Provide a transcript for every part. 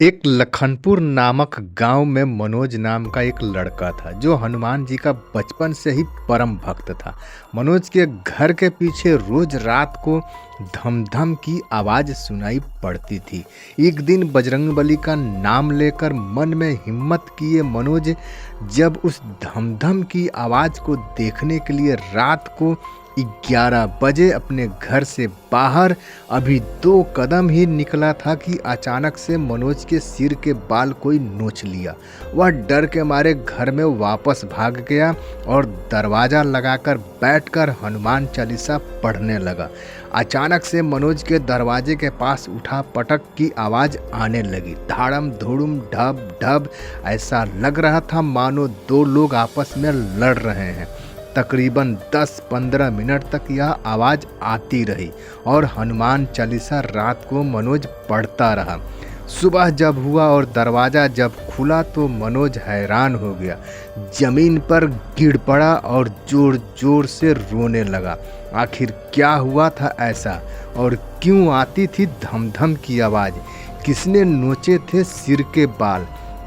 एक लखनपुर नामक गांव में मनोज नाम का एक लड़का था जो हनुमान जी का बचपन से ही परम भक्त था। मनोज के घर के पीछे रोज रात को धम धम की आवाज सुनाई पड़ती थी। एक दिन बजरंगबली का नाम लेकर मन में हिम्मत किए मनोज जब उस धम धम की आवाज को देखने के लिए रात को 11 बजे अपने घर से बाहर अभी 2 कदम ही निकला था कि अचानक से मनोज के सिर के बाल कोई नोच लिया। वह डर के मारे घर में वापस भाग गया और दरवाज़ा लगाकर बैठकर हनुमान चालीसा पढ़ने लगा। अचानक से मनोज के दरवाजे के पास उठा पटक की आवाज़ आने लगी। धाड़म धूड़ुम ढब ढब, ऐसा लग रहा था मानो 2 लोग आपस में लड़ रहे हैं। तकरीबन 10-15 मिनट तक यह आवाज़ आती रही और हनुमान चालीसा रात को मनोज पढ़ता रहा। सुबह जब हुआ और दरवाज़ा जब खुला तो मनोज हैरान हो गया। जमीन पर गिर पड़ा और जोर जोर से रोने लगा। आखिर क्या हुआ था ऐसा और क्यों आती थी धम धम की आवाज़? किसने नोचे थे सिर के बाल?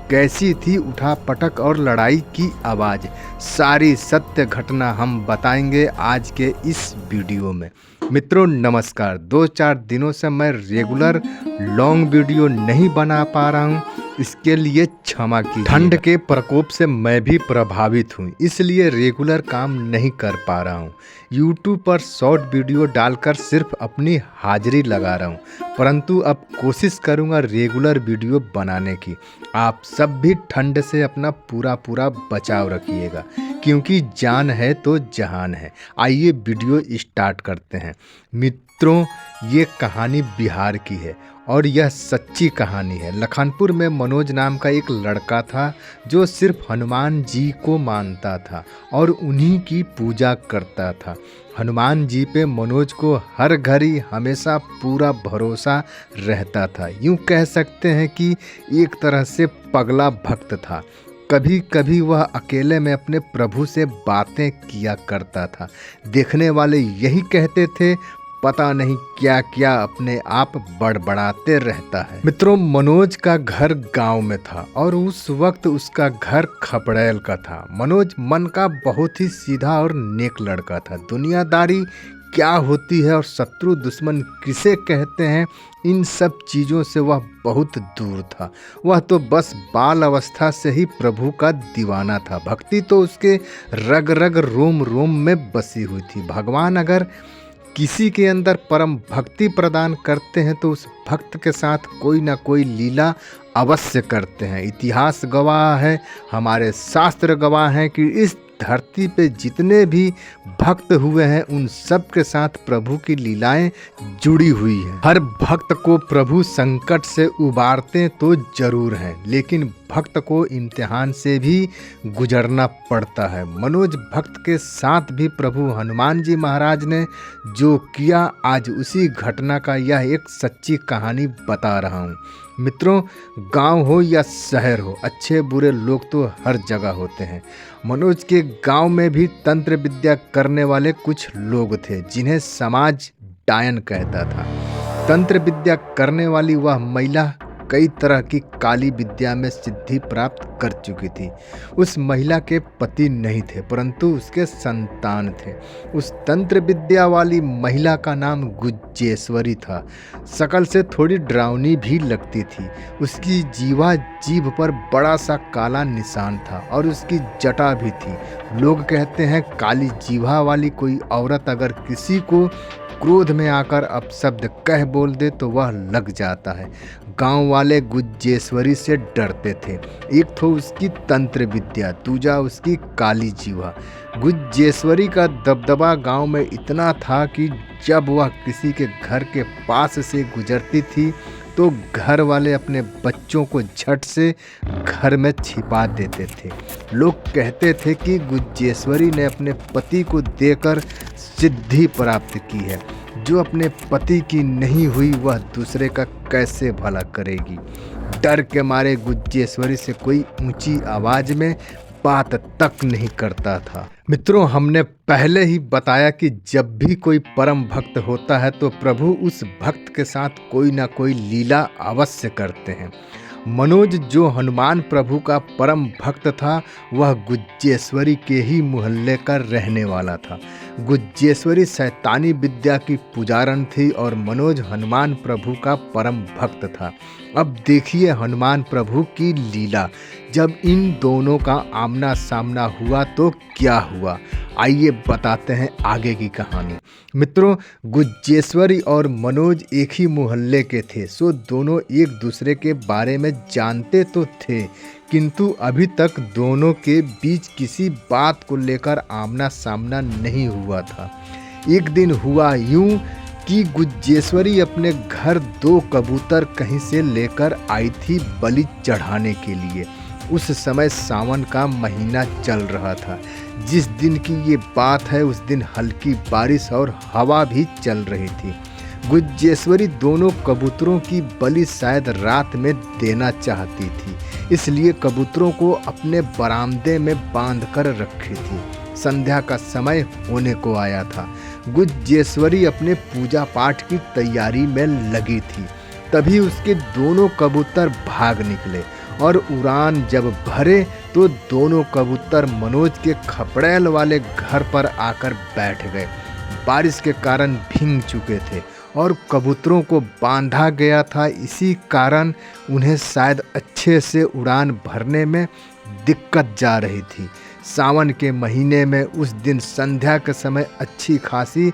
कैसी थी उठा पटक और लड़ाई की आवाज़? सारी सत्य घटना हम बताएंगे आज के इस वीडियो में। मित्रों नमस्कार। 2-4 दिनों से मैं रेगुलर लॉन्ग वीडियो नहीं बना पा रहा हूँ, इसके लिए क्षमा कीजिए। ठंड के प्रकोप से मैं भी प्रभावित हूँ, इसलिए रेगुलर काम नहीं कर पा रहा हूँ। यूट्यूब पर शॉर्ट वीडियो डालकर सिर्फ अपनी हाजिरी लगा रहा हूँ, परंतु अब कोशिश करूँगा रेगुलर वीडियो बनाने की। आप सब भी ठंड से अपना पूरा बचाव रखिएगा, क्योंकि जान है तो जहान है। आइए वीडियो स्टार्ट करते हैं। मित्रों, ये कहानी बिहार की है और यह सच्ची कहानी है। लखनपुर में मनोज नाम का एक लड़का था जो सिर्फ हनुमान जी को मानता था और उन्हीं की पूजा करता था। हनुमान जी पे मनोज को हर घड़ी हमेशा पूरा भरोसा रहता था। यूँ कह सकते हैं कि एक तरह से पगला भक्त था। कभी कभी वह अकेले में अपने प्रभु से बातें किया करता था। देखने वाले यही कहते थे, पता नहीं क्या क्या अपने आप बड़बड़ाते रहता है। मित्रों, मनोज का घर गांव में था और उस वक्त उसका घर खपड़ैल का था। मनोज मन का बहुत ही सीधा और नेक लड़का था। दुनियादारी क्या होती है और शत्रु दुश्मन किसे कहते हैं, इन सब चीज़ों से वह बहुत दूर था। वह तो बस बाल अवस्था से ही प्रभु का दीवाना था। भक्ति तो उसके रग रग रोम रोम में बसी हुई थी। भगवान अगर किसी के अंदर परम भक्ति प्रदान करते हैं तो उस भक्त के साथ कोई ना कोई लीला अवश्य करते हैं। इतिहास गवाह है, हमारे शास्त्र गवाह हैं कि इस धरती पे जितने भी भक्त हुए हैं उन सब के साथ प्रभु की लीलाएं जुड़ी हुई हैं। हर भक्त को प्रभु संकट से उबारते तो जरूर हैं, लेकिन भक्त को इम्तिहान से भी गुजरना पड़ता है। मनोज भक्त के साथ भी प्रभु हनुमान जी महाराज ने जो किया, आज उसी घटना का यह एक सच्ची कहानी बता रहा हूँ। मित्रों, गांव हो या शहर हो, अच्छे बुरे लोग तो हर जगह होते हैं। मनोज के गांव में भी तंत्र विद्या करने वाले कुछ लोग थे जिन्हें समाज डायन कहता था। तंत्र विद्या करने वाली वह महिला कई तरह की काली विद्या में सिद्धि प्राप्त कर चुकी थी। उस महिला के पति नहीं थे, परंतु उसके संतान थे। उस तंत्र विद्या वाली महिला का नाम गुज्जेश्वरी था। शकल से थोड़ी डरावनी भी लगती थी। उसकी जीभ पर बड़ा सा काला निशान था और उसकी जटा भी थी। लोग कहते हैं काली जीभा वाली कोई औरत अगर किसी को क्रोध में आकर अपशब्द कह बोल दे तो वह लग जाता है। गांव वाले गुज्जेश्वरी से डरते थे। एक तो उसकी तंत्र विद्या, दूजा उसकी काली जीवा। गुज्जेश्वरी का दबदबा गांव में इतना था कि जब वह किसी के घर के पास से गुजरती थी तो घर वाले अपने बच्चों को झट से घर में छिपा देते थे। लोग कहते थे कि गुज्जेश्वरी ने अपने पति को देकर सिद्धि प्राप्त की है। जो अपने पति की नहीं हुई वह दूसरे का कैसे भला करेगी। डर के मारे गुज्जेश्वरी से कोई ऊंची आवाज में बात तक नहीं करता था। मित्रों, हमने पहले ही बताया कि जब भी कोई परम भक्त होता है तो प्रभु उस भक्त के साथ कोई ना कोई लीला अवश्य करते हैं। मनोज जो हनुमान प्रभु का परम भक्त था, वह गुज्जेश्वरी के ही मोहल्ले का रहने वाला था। गुज्जेश्वरी शैतानी विद्या की पुजारन थी और मनोज हनुमान प्रभु का परम भक्त था। अब देखिए हनुमान प्रभु की लीला। जब इन दोनों का आमना सामना हुआ तो क्या हुआ, आइए बताते हैं आगे की कहानी। मित्रों, गुज्जेश्वरी और मनोज एक ही मोहल्ले के थे, सो दोनों एक दूसरे के बारे में जानते तो थे, किंतु अभी तक दोनों के बीच किसी बात को लेकर आमना सामना नहीं हुआ था। एक दिन हुआ यूं कि गुज्जेश्वरी अपने घर 2 कबूतर कहीं से लेकर आई थी बलि चढ़ाने के लिए। उस समय सावन का महीना चल रहा था। जिस दिन की ये बात है उस दिन हल्की बारिश और हवा भी चल रही थी। गुज्जेश्वरी दोनों कबूतरों की बलि शायद रात में देना चाहती थी, इसलिए कबूतरों को अपने बरामदे में बांध कर रखी थी। संध्या का समय होने को आया था। गुज्जेश्वरी अपने पूजा पाठ की तैयारी में लगी थी। तभी उसके दोनों कबूतर भाग निकले और उड़ान जब भरे तो दोनों कबूतर मनोज के खपड़ैल वाले घर पर आकर बैठ गए। बारिश के कारण भीग चुके थे और कबूतरों को बांधा गया था, इसी कारण उन्हें शायद अच्छे से उड़ान भरने में दिक्कत जा रही थी। सावन के महीने में उस दिन संध्या के समय अच्छी खासी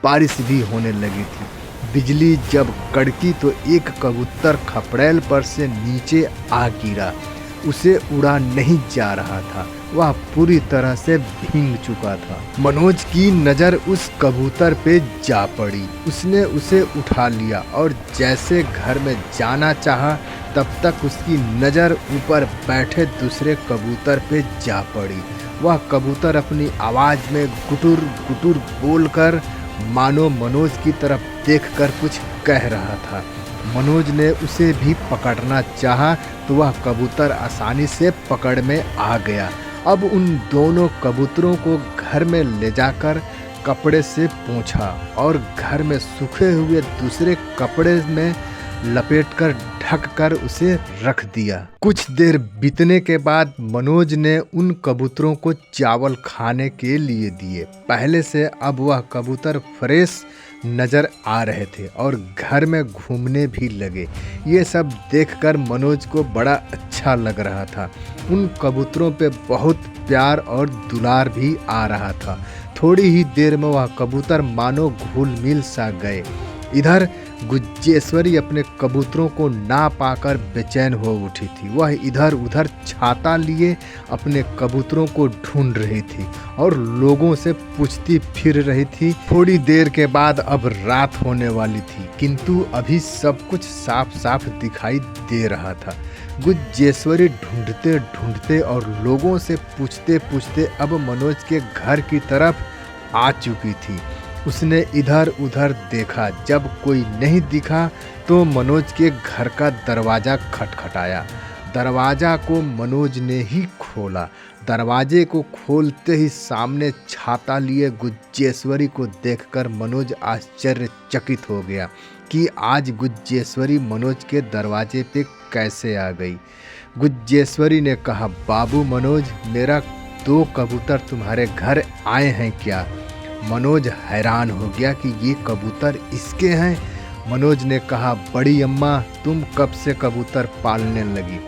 बारिश भी होने लगी थी। बिजली जब कड़की तो एक कबूतर खपड़ैल पर से नीचे आ गिरा। उसे उड़ा नहीं जा रहा था, वह पूरी तरह से भीग चुका था। मनोज की नज़र उस कबूतर पे जा पड़ी। उसने उसे उठा लिया और जैसे घर में जाना चाहा, तब तक उसकी नज़र ऊपर बैठे दूसरे कबूतर पे जा पड़ी। वह कबूतर अपनी आवाज़ में गुटुर गुटुर बोलकर मानो मनोज की तरफ देखकर कुछ कह रहा था। मनोज ने उसे भी पकड़ना चाहा तो वह कबूतर आसानी से पकड़ में आ गया। अब उन दोनों कबूतरों को घर में ले जाकर कपड़े से पोंछा और घर में सूखे हुए दूसरे कपड़े में लपेटकर ढककर उसे रख दिया। कुछ देर बीतने के बाद मनोज ने उन कबूतरों को चावल खाने के लिए दिए। पहले से अब वह कबूतर फ्रेश नज़र आ रहे थे और घर में घूमने भी लगे। ये सब देखकर मनोज को बड़ा अच्छा लग रहा था। उन कबूतरों पे बहुत प्यार और दुलार भी आ रहा था। थोड़ी ही देर में वह कबूतर मानो घुल मिल सा गए। इधर गुज्जेश्वरी अपने कबूतरों को ना पाकर बेचैन हो उठी थी। वह इधर उधर छाता लिए अपने कबूतरों को ढूंढ रही थी और लोगों से पूछती फिर रही थी। थोड़ी देर के बाद अब रात होने वाली थी, किंतु अभी सब कुछ साफ साफ दिखाई दे रहा था। गुज्जेश्वरी ढूंढते ढूंढते और लोगों से पूछते पूछते अब मनोज के घर की तरफ आ चुकी थी। उसने इधर उधर देखा, जब कोई नहीं दिखा तो मनोज के घर का दरवाज़ा खटखटाया। दरवाज़ा को मनोज ने ही खोला। दरवाजे को खोलते ही सामने छाता लिए गुज्जेश्वरी को देखकर मनोज आश्चर्यचकित हो गया कि आज गुज्जेश्वरी मनोज के दरवाजे पे कैसे आ गई। गुज्जेश्वरी ने कहा, बाबू मनोज, मेरा 2 कबूतर तुम्हारे घर आए हैं क्या? मनोज हैरान हो गया कि ये कबूतर इसके हैं। मनोज ने कहा, बड़ी अम्मा, तुम कब से कबूतर पालने लगी?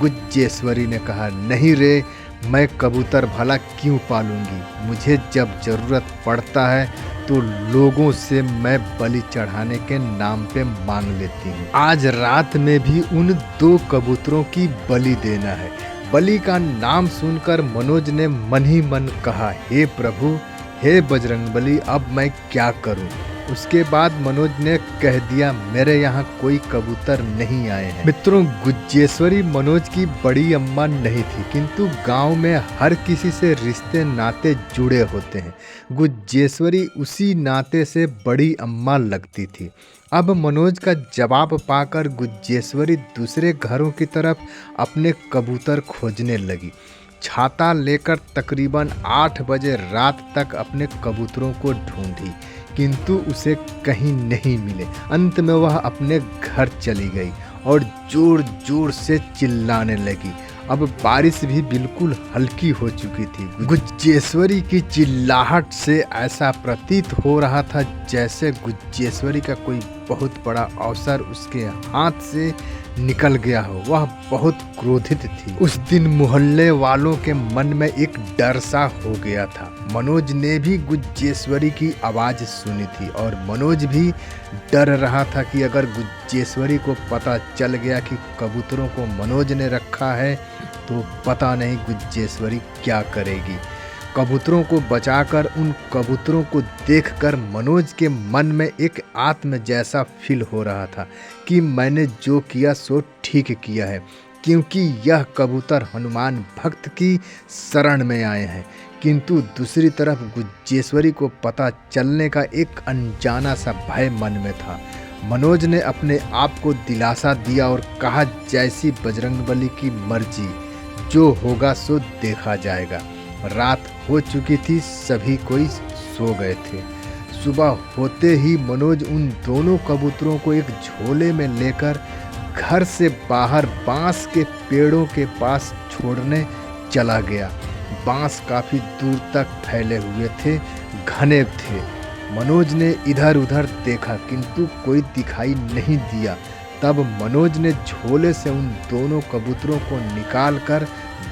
गुज्जेश्वरी ने कहा, नहीं रे, मैं कबूतर भला क्यों पालूंगी? मुझे जब ज़रूरत पड़ता है तो लोगों से मैं बलि चढ़ाने के नाम पे मांग लेती हूँ। आज रात में भी उन 2 कबूतरों की बलि देना है। बलि का नाम सुनकर मनोज ने मन ही मन कहा, हे प्रभु, हे बजरंगबली, अब मैं क्या करूं? उसके बाद मनोज ने कह दिया, मेरे यहाँ कोई कबूतर नहीं आए हैं। मित्रों, गुज्जेश्वरी मनोज की बड़ी अम्मा नहीं थी, किंतु गांव में हर किसी से रिश्ते नाते जुड़े होते हैं। गुज्जेश्वरी उसी नाते से बड़ी अम्मा लगती थी। अब मनोज का जवाब पाकर गुज्जेश्वरी दूसरे घरों की तरफ अपने कबूतर खोजने लगी। छाता लेकर तकरीबन 8 बजे रात तक अपने कबूतरों को ढूंढी, किंतु उसे कहीं नहीं मिले। अंत में वह अपने घर चली गई और जोर जोर से चिल्लाने लगी। अब बारिश भी बिल्कुल हल्की हो चुकी थी। गुज्जेश्वरी की चिल्लाहट से ऐसा प्रतीत हो रहा था जैसे गुज्जेश्वरी का कोई बहुत बड़ा अवसर उसके हाथ से निकल गया हो। वह बहुत क्रोधित थी। उस दिन मोहल्ले वालों के मन में एक डर सा हो गया था। मनोज ने भी गुज्जेश्वरी की आवाज़ सुनी थी और मनोज भी डर रहा था कि अगर गुज्जेश्वरी को पता चल गया कि कबूतरों को मनोज ने रखा है तो पता नहीं गुज्जेश्वरी क्या करेगी। कबूतरों को बचाकर उन कबूतरों को देखकर मनोज के मन में एक आत्म जैसा फील हो रहा था कि मैंने जो किया सो ठीक किया है, क्योंकि यह कबूतर हनुमान भक्त की शरण में आए हैं। किंतु दूसरी तरफ गुज्जेश्वरी को पता चलने का एक अनजाना सा भय मन में था। मनोज ने अपने आप को दिलासा दिया और कहा, जैसी बजरंगबली की मर्जी, जो होगा सो देखा जाएगा। रात हो चुकी थी, सभी कोई सो गए थे। सुबह होते ही मनोज उन दोनों कबूतरों को एक झोले में लेकर घर से बाहर बांस के पेड़ों के पास छोड़ने चला गया। बांस काफी दूर तक फैले हुए थे, घने थे। मनोज ने इधर उधर देखा किंतु कोई दिखाई नहीं दिया। तब मनोज ने झोले से उन दोनों कबूतरों को निकालकर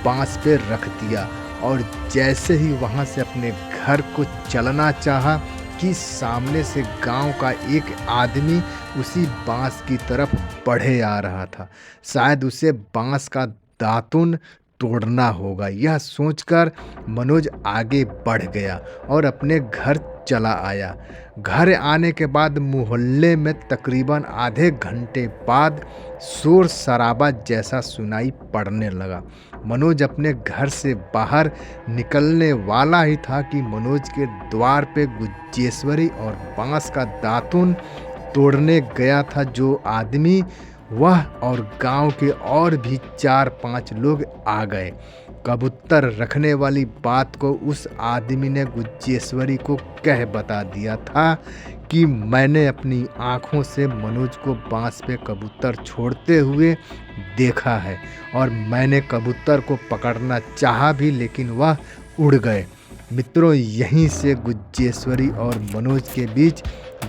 बांस पे रख दिया और जैसे ही वहां से अपने घर को चलना चाहा कि सामने से गांव का एक आदमी उसी बांस की तरफ बढ़े आ रहा था। शायद उसे बांस का दातुन तोड़ना होगा। यह सोचकर मनोज आगे बढ़ गया और अपने घर चला आया। घर आने के बाद मोहल्ले में तकरीबन आधे घंटे बाद शोर शराबा जैसा सुनाई पड़ने लगा। मनोज अपने घर से बाहर निकलने वाला ही था कि मनोज के द्वार पे गुज्जेश्वरी और बांस का दातुन तोड़ने गया था जो आदमी, वह और गांव के और भी 4-5 लोग आ गए। कबूतर रखने वाली बात को उस आदमी ने गुज्जेश्वरी को कह बता दिया था कि मैंने अपनी आंखों से मनोज को बांस पे कबूतर छोड़ते हुए देखा है और मैंने कबूतर को पकड़ना चाहा भी, लेकिन वह उड़ गए। मित्रों, यहीं से गुज्जेश्वरी और मनोज के बीच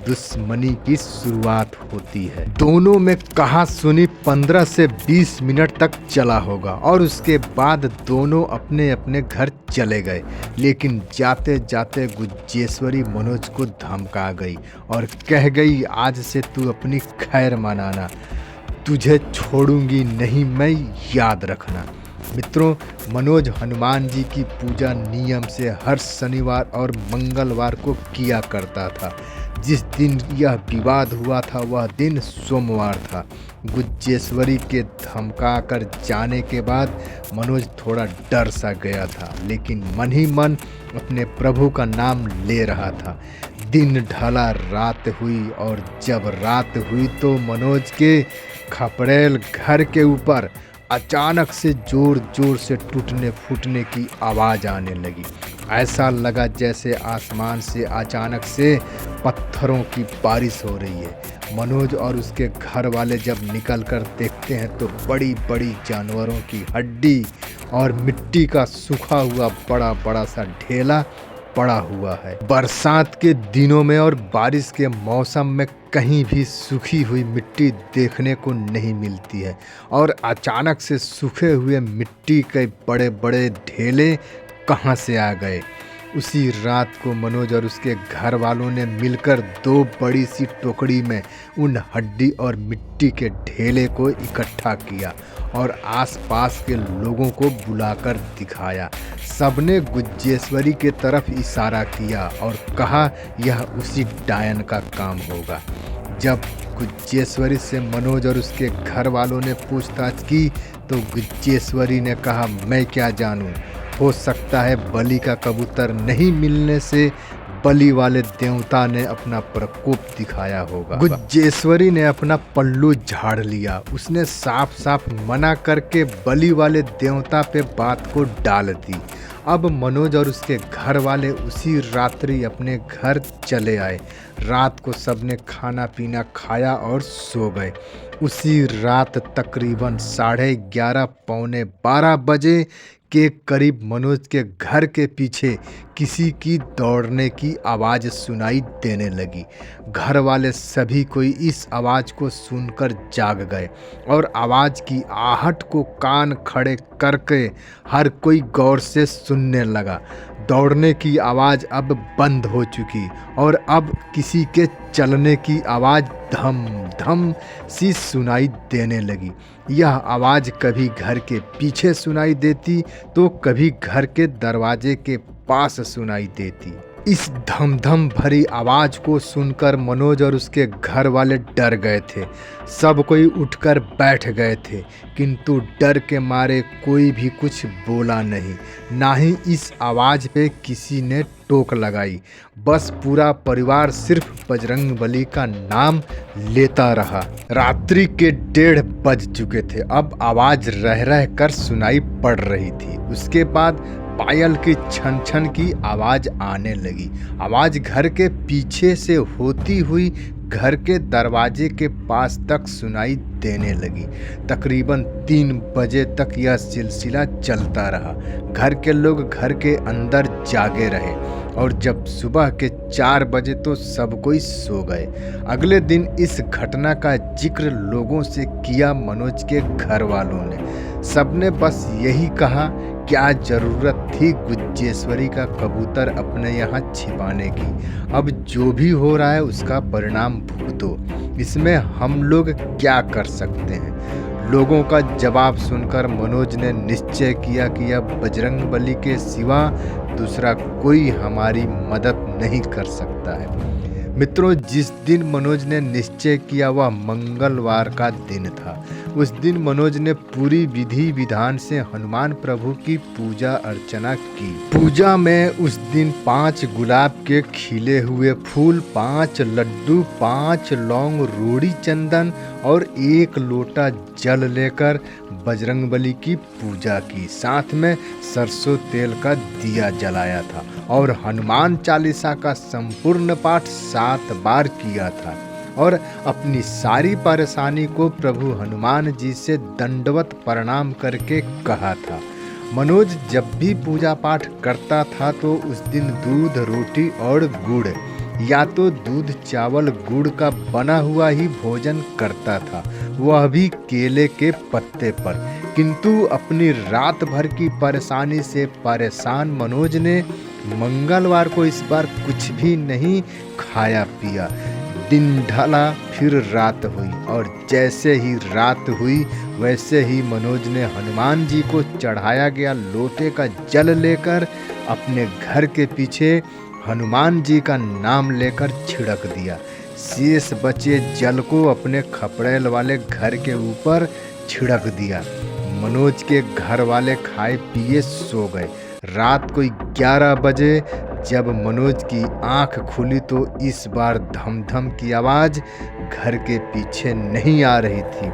दुश्मनी की शुरुआत होती है। दोनों में कहा सुनी 15 से 20 मिनट तक चला होगा और उसके बाद दोनों अपने अपने घर चले गए। लेकिन जाते जाते गुज्जेश्वरी मनोज को धमका गई और कह गई, आज से तू अपनी खैर मनाना, तुझे छोड़ूंगी नहीं मैं, याद रखना। मित्रों, मनोज हनुमान जी की पूजा नियम से हर शनिवार और मंगलवार को किया करता था। जिस दिन यह विवाद हुआ था वह दिन सोमवार था। गुज्जेश्वरी के धमका कर जाने के बाद मनोज थोड़ा डर सा गया था, लेकिन मन ही मन अपने प्रभु का नाम ले रहा था। दिन ढला, रात हुई और जब रात हुई तो मनोज के खपड़ेल घर के ऊपर अचानक से जोर जोर से टूटने फूटने की आवाज़ आने लगी। ऐसा लगा जैसे आसमान से अचानक से पत्थरों की बारिश हो रही है। मनोज और उसके घर वाले जब निकल कर देखते हैं तो बड़ी बड़ी जानवरों की हड्डी और मिट्टी का सूखा हुआ बड़ा बड़ा सा ढेला पड़ा हुआ है। बरसात के दिनों में और बारिश के मौसम में कहीं भी सूखी हुई मिट्टी देखने को नहीं मिलती है और अचानक से सूखे हुए मिट्टी के बड़े बड़े ढेले कहां से आ गए। उसी रात को मनोज और उसके घर वालों ने मिलकर 2 बड़ी सी टोकरी में उन हड्डी और मिट्टी के ढेले को इकट्ठा किया और आसपास के लोगों को बुलाकर दिखाया। सबने गुज्जेश्वरी के तरफ इशारा किया और कहा यह उसी डायन का काम होगा। जब गुज्जेश्वरी से मनोज और उसके घर वालों ने पूछताछ की तो गुज्जेश्वरी ने कहा, मैं क्या जानूं, हो सकता है बलि का कबूतर नहीं मिलने से बलि वाले देवता ने अपना प्रकोप दिखाया होगा। गुज्जेश्वरी ने अपना पल्लू झाड़ लिया। उसने साफ साफ मना करके बलि वाले देवता पे बात को डाल दी। अब मनोज और उसके घर वाले उसी रात्रि अपने घर चले आए। रात को सबने खाना पीना खाया और सो गए। उसी रात तकरीबन 11:30 पौने 12 बजे के करीब मनोज के घर के पीछे किसी की दौड़ने की आवाज़ सुनाई देने लगी। घर वाले सभी कोई इस आवाज़ को सुनकर जाग गए और आवाज़ की आहट को कान खड़े करके हर कोई गौर से सुनने लगा। दौड़ने की आवाज़ अब बंद हो चुकी और अब किसी के चलने की आवाज़ धम धम सी सुनाई देने लगी। यह आवाज़ कभी घर के पीछे सुनाई देती तो कभी घर के दरवाजे के पास सुनाई देती। इस धम धम भरी आवाज़ को सुनकर मनोज और उसके घर वाले डर गए थे। सब कोई उठकर बैठ गए थे, किंतु डर के मारे कोई भी कुछ बोला नहीं, ना ही इस आवाज़ पे किसी ने टोक लगाई। बस पूरा परिवार सिर्फ बजरंगबली का नाम लेता रहा। रात्रि के 1:30 बज चुके थे। अब आवाज़ रह रह कर सुनाई पड़ रही थी। उसके बाद पायल की छन छन की आवाज़ आने लगी। आवाज़ घर के पीछे से होती हुई घर के दरवाजे के पास तक सुनाई देने लगी। तकरीबन 3 बजे तक यह सिलसिला चलता रहा। घर के लोग घर के अंदर जागे रहे और जब सुबह के 4 बजे तो सब कोई सो गए। अगले दिन इस घटना का जिक्र लोगों से किया मनोज के घर वालों ने। सबने बस यही कहा, क्या ज़रूरत थी गुज्जेश्वरी का कबूतर अपने यहाँ छिपाने की। अब जो भी हो रहा है उसका परिणाम भुगतो, इसमें हम लोग क्या कर सकते हैं। लोगों का जवाब सुनकर मनोज ने निश्चय किया कि अब बजरंगबली के सिवा दूसरा कोई हमारी मदद नहीं कर सकता है। मित्रों, जिस दिन मनोज ने निश्चय किया वह मंगलवार का दिन था। उस दिन मनोज ने पूरी विधि विधान से हनुमान प्रभु की पूजा अर्चना की। पूजा में उस दिन 5 गुलाब के खिले हुए फूल, 5 लड्डू, 5 लौंग, रोड़ी चंदन और 1 लोटा जल लेकर बजरंगबली की पूजा की। साथ में सरसों तेल का दिया जलाया था और हनुमान चालीसा का संपूर्ण पाठ 7 बार किया था और अपनी सारी परेशानी को प्रभु हनुमान जी से दंडवत प्रणाम करके कहा था। मनोज जब भी पूजा पाठ करता था तो उस दिन दूध, रोटी और गुड़ या तो दूध, चावल, गुड़ का बना हुआ ही भोजन करता था, वह भी केले के पत्ते पर। किंतु अपनी रात भर की परेशानी से परेशान मनोज ने मंगलवार को इस बार कुछ भी नहीं खाया पिया। दिन ढला, फिर रात हुई और जैसे ही रात हुई वैसे ही मनोज ने हनुमान जी को चढ़ाया गया लोटे का जल लेकर अपने घर के पीछे हनुमान जी का नाम लेकर छिड़क दिया। शेष बचे जल को अपने खपड़ेल वाले घर के ऊपर छिड़क दिया। मनोज के घर वाले खाए पिए सो गए। रात को 11 बजे जब मनोज की आंख खुली तो इस बार धम धम की आवाज़ घर के पीछे नहीं आ रही थी,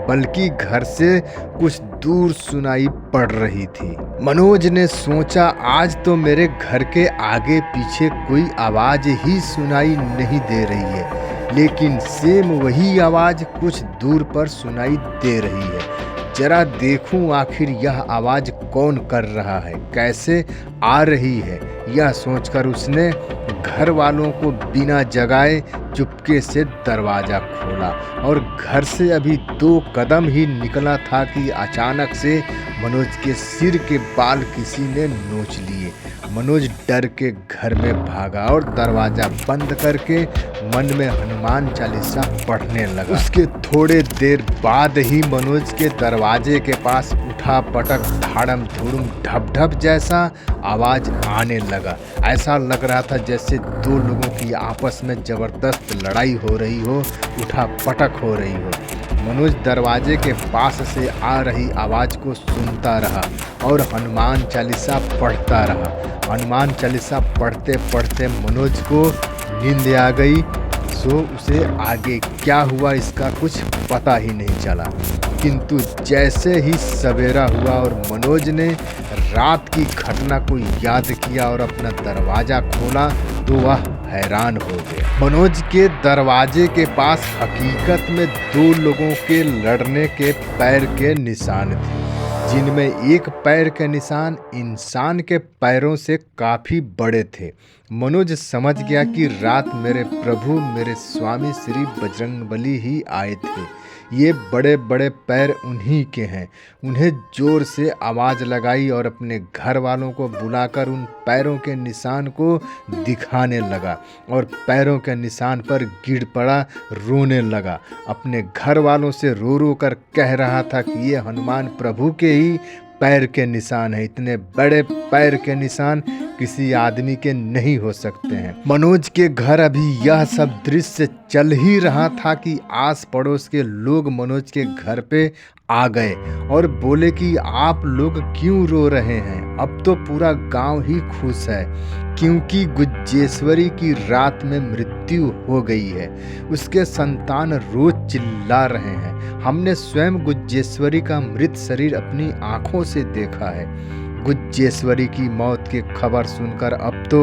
बल्कि घर से कुछ दूर सुनाई पड़ रही थी। मनोज ने सोचा, आज तो मेरे घर के आगे पीछे कोई आवाज़ ही सुनाई नहीं दे रही है, लेकिन सेम वही आवाज़ कुछ दूर पर सुनाई दे रही है। जरा देखूं आखिर यह आवाज़ कौन कर रहा है, कैसे आ रही है। यह सोचकर उसने घर वालों को बिना जगाए चुपके से दरवाज़ा खोला और घर से अभी 2 कदम ही निकला था कि अचानक से मनोज के सिर के बाल किसी ने नोच लिए। मनोज डर के घर में भागा और दरवाज़ा बंद करके मन में हनुमान चालीसा पढ़ने लगा। उसके थोड़े देर बाद ही मनोज के दरवाजे के पास उठा पटक, धाड़म धूड़म, ढप ढप जैसा आवाज़ आने लगा। ऐसा लग रहा था जैसे 2 लोगों की आपस में ज़बरदस्त लड़ाई हो रही हो, उठा पटक हो रही हो। मनोज दरवाजे के पास से आ रही आवाज़ को सुनता रहा और हनुमान चालीसा पढ़ता रहा। हनुमान चालीसा पढ़ते पढ़ते मनोज को नींद आ गई, सो उसे आगे क्या हुआ इसका कुछ पता ही नहीं चला। किंतु जैसे ही सवेरा हुआ और मनोज ने रात की घटना को याद किया और अपना दरवाज़ा खोला तो वह हैरान हो गए। मनोज के दरवाजे के पास हकीकत में 2 लोगों के लड़ने के पैर के निशान थे, जिनमें एक पैर के निशान इंसान के पैरों से काफ़ी बड़े थे। मनोज समझ गया कि रात मेरे प्रभु मेरे स्वामी श्री बजरंगबली ही आए थे। ये बड़े बड़े पैर उन्हीं के हैं। उन्हें जोर से आवाज़ लगाई और अपने घर वालों को बुलाकर उन पैरों के निशान को दिखाने लगा और पैरों के निशान पर गिर पड़ा, रोने लगा। अपने घर वालों से रो रो कर कह रहा था कि ये हनुमान प्रभु के ही पैर के निशान है। इतने बड़े पैर के निशान किसी आदमी के नहीं हो सकते हैं। मनोज के घर अभी यह सब दृश्य चल ही रहा था कि आस पड़ोस के लोग मनोज के घर पे आ गए और बोले कि आप लोग क्यों रो रहे हैं? अब तो पूरा गांव ही खुश है, क्योंकि गुज्जेश्वरी की रात में मृत्यु हो गई है। उसके संतान रोज चिल्ला रहे हैं। हमने स्वयं गुज्जेश्वरी का मृत शरीर अपनी आंखों से देखा है। गुज्जेश्वरी की मौत की खबर सुनकर अब तो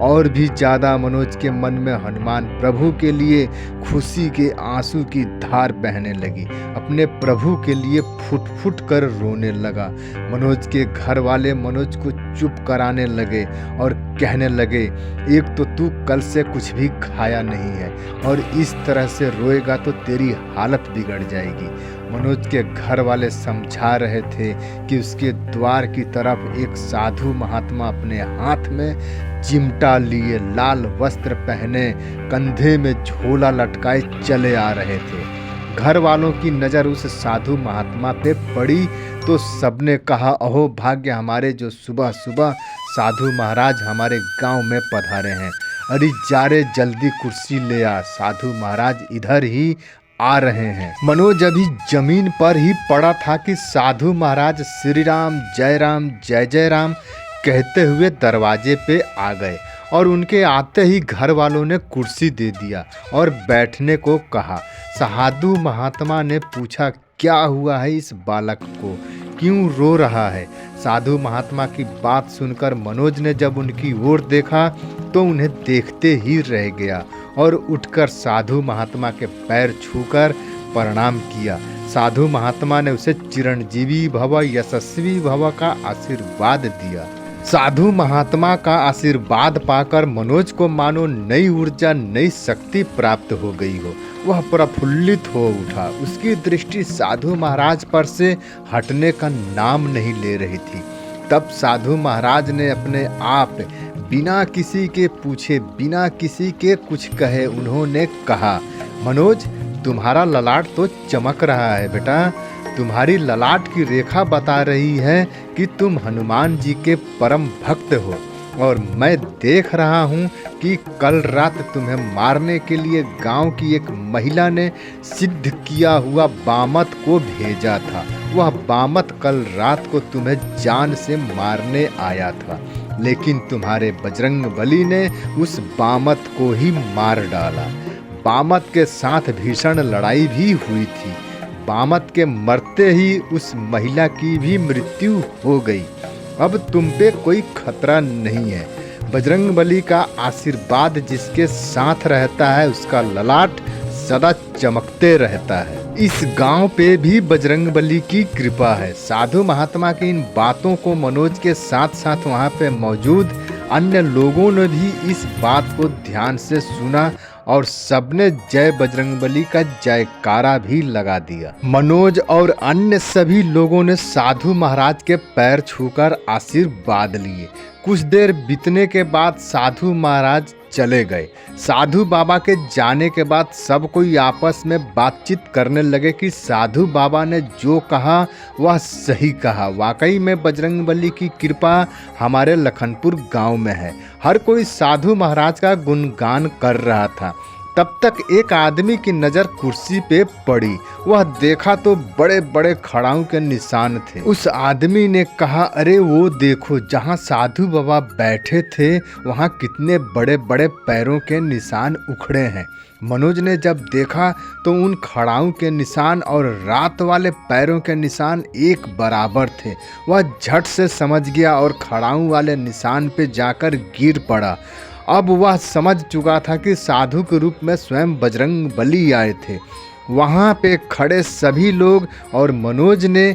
और भी ज़्यादा मनोज के मन में हनुमान प्रभु के लिए खुशी के आंसू की धार बहने लगी। अपने प्रभु के लिए फुट फुट कर रोने लगा। मनोज के घर वाले मनोज को चुप कराने लगे और कहने लगे, एक तो तू कल से कुछ भी खाया नहीं है और इस तरह से रोएगा तो तेरी हालत बिगड़ जाएगी। मनोज के घर वाले समझा रहे थे कि उसके द्वार की तरफ एक साधु महात्मा अपने हाथ में चिमटा लिए, लाल वस्त्र पहने, कंधे में झोला लटकाए चले आ रहे थे। घर वालों की नज़र उस साधु महात्मा पे पड़ी तो सबने कहा, अहो भाग्य हमारे जो सुबह सुबह साधु महाराज हमारे गांव में पधारे हैं। अरे जा रे जल्दी कुर्सी ले आ, साधु महाराज इधर ही आ रहे हैं। मनोज अभी जमीन पर ही पड़ा था कि साधु महाराज श्री राम जय जय राम कहते हुए दरवाजे पे आ गए और उनके आते ही घर वालों ने कुर्सी दे दिया और बैठने को कहा। साधु महात्मा ने पूछा, क्या हुआ है इस बालक को, क्यों रो रहा है? साधु महात्मा की बात सुनकर मनोज ने जब उनकी ओर देखा तो उन्हें देखते ही रह गया और उठकर साधु महात्मा के पैर छूकर प्रणाम किया। साधु महात्मा ने उसे चिरंजीवी भव यशस्वी भव का आशीर्वाद दिया। साधु महात्मा का आशीर्वाद पाकर मनोज को मानो नई ऊर्जा, नई शक्ति प्राप्त हो गई हो। वह प्रफुल्लित हो उठा। उसकी दृष्टि साधु महाराज पर से हटने का नाम नहीं ले रही थी। तब साधु महाराज ने अपने आप बिना किसी के पूछे, बिना किसी के कुछ कहे उन्होंने कहा, मनोज तुम्हारा ललाट तो चमक रहा है बेटा। तुम्हारी ललाट की रेखा बता रही है कि तुम हनुमान जी के परम भक्त हो और मैं देख रहा हूँ कि कल रात तुम्हें मारने के लिए गांव की एक महिला ने सिद्ध किया हुआ बामत को भेजा था। वह बामत कल रात को तुम्हें जान से मारने आया था, लेकिन तुम्हारे बजरंगबली ने उस बामत को ही मार डाला। बामत के साथ भीषण लड़ाई भी हुई थी। बामत के मरते ही उस महिला की भी मृत्यु हो गई। अब तुम पे कोई खतरा नहीं है। बजरंगबली का आशीर्वाद जिसके साथ रहता है उसका ललाट सदा चमकते रहता है। इस गांव पे भी बजरंगबली की कृपा है। साधु महात्मा की इन बातों को मनोज के साथ साथ वहाँ पे मौजूद अन्य लोगों ने भी इस बात को ध्यान से सुना और सबने जय बजरंगबली का जयकारा भी लगा दिया। मनोज और अन्य सभी लोगों ने साधु महाराज के पैर छूकर आशीर्वाद लिए। कुछ देर बीतने के बाद साधु महाराज चले गए। साधु बाबा के जाने के बाद सब कोई आपस में बातचीत करने लगे कि साधु बाबा ने जो कहा वह सही कहा। वाकई में बजरंगबली की कृपा हमारे लखनपुर गांव में है। हर कोई साधु महाराज का गुणगान कर रहा था। तब तक एक आदमी की नज़र कुर्सी पे पड़ी। वह देखा तो बड़े बड़े खड़ाऊ के निशान थे। उस आदमी ने कहा, अरे वो देखो, जहाँ साधु बाबा बैठे थे वहाँ कितने बड़े बड़े पैरों के निशान उखड़े हैं। मनोज ने जब देखा तो उन खड़ाऊ के निशान और रात वाले पैरों के निशान एक बराबर थे। वह झट से समझ गया और खड़ाऊ वाले निशान पे जाकर गिर पड़ा अब वह समझ चुका था कि साधु के रूप में स्वयं बजरंग बली आए थे। वहाँ पे खड़े सभी लोग और मनोज ने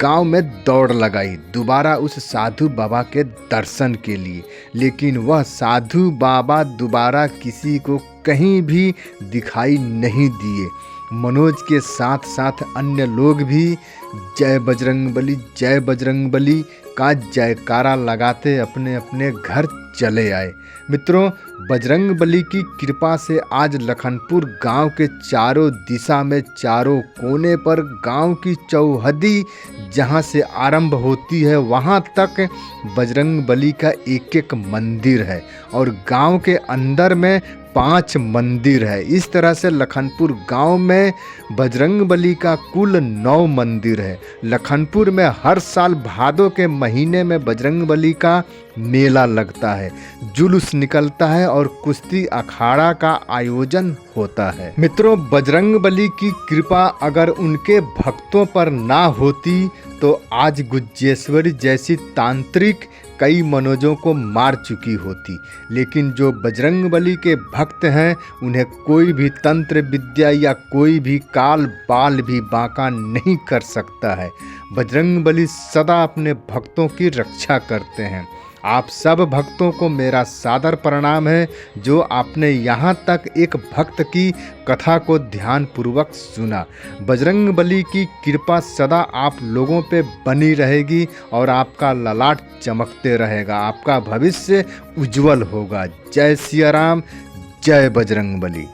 गांव में दौड़ लगाई दोबारा उस साधु बाबा के दर्शन के लिए। लेकिन वह साधु बाबा दोबारा किसी को कहीं भी दिखाई नहीं दिए। मनोज के साथ साथ अन्य लोग भी जय बजरंग बली का जयकारा लगाते अपने अपने घर चले आए। मित्रों, बजरंग बली की कृपा से आज लखनपुर गांव के चारों दिशा में चारों कोने पर गांव की चौहदी जहां से आरंभ होती है वहां तक बजरंग बली का एक एक मंदिर है और गांव के अंदर में 5 मंदिर है। इस तरह से लखनपुर गांव में बजरंग बली का कुल 9 मंदिर है। लखनपुर में हर साल भादों के महीने में बजरंग बली का मेला लगता है, जुलूस निकलता है और कुश्ती अखाड़ा का आयोजन होता है। मित्रों, बजरंग बली की कृपा अगर उनके भक्तों पर ना होती तो आज गुज्जेश्वरी जैसी तांत्रिक कई मनोजों को मार चुकी होती। लेकिन जो बजरंग बली के भक्त हैं उन्हें कोई भी तंत्र विद्या या कोई भी काल बाल भी बांका नहीं कर सकता है। बजरंग बली सदा अपने भक्तों की रक्षा करते हैं। आप सब भक्तों को मेरा सादर प्रणाम है जो आपने यहाँ तक एक भक्त की कथा को ध्यानपूर्वक सुना। बजरंग बली की कृपा सदा आप लोगों पे बनी रहेगी और आपका ललाट चमकते रहेगा, आपका भविष्य उज्जवल होगा। जय सिया राम, जय बजरंग बली।